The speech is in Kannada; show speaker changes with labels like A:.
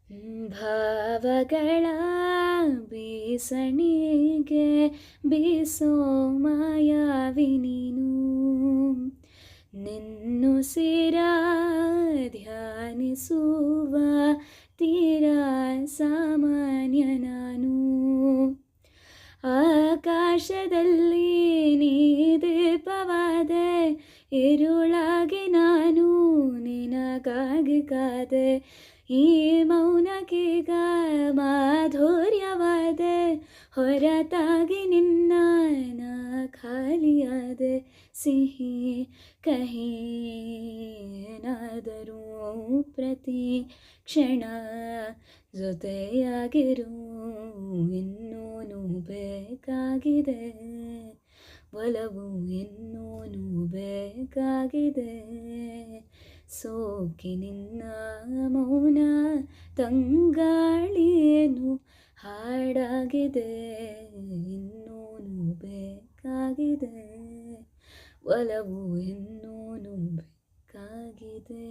A: ಭಾವಗಳ ಬೀಸಣಿಗೆ ಬೀಸೋ ಮಾಯಾವಿ ನೀನು, ನಿನ್ನುಸಿರ ಧ್ಯಾನಿಸುವ ತೀರಾ ಸಾಮಾನ್ಯ ನಾನು. ಆಕಾಶದಲ್ಲಿ ನೀ ದೀಪವಾದೆ, ഇരുಳಾಗಿ ನಾನು ನಿನಗಾಗಿ ಕಾದೆ. ಈ ಮೌನಕ್ಕೀಗ ಮಾಧುರ್ಯವಾದೆ, ಹೊರತಾಗಿ ನಿನ್ನ ನಾ ಖಾಲಿಯಾದೆ. ಸಿಹಿ ಕಹಿ ಏನಾದರೂ ಪ್ರತಿ ಕ್ಷಣ ಜೊತೆಯಾಗಿರು, ಇನ್ನೂನು ಬೇಕಾಗಿದೆ ಒಲವು, ಇನ್ನೂನು ಬೇಕಾಗಿದೆ. ಸೋಕಿನಿನ್ನ ಮೌನ ತಂಗಾಳಿಯೇನು ಹಾಡಾಗಿದೆ, ಇನ್ನೂನು ಬೇಕಾಗಿದೆ ಒಲವು, ಇನ್ನೂನು ಬೇಕಾಗಿದೆ.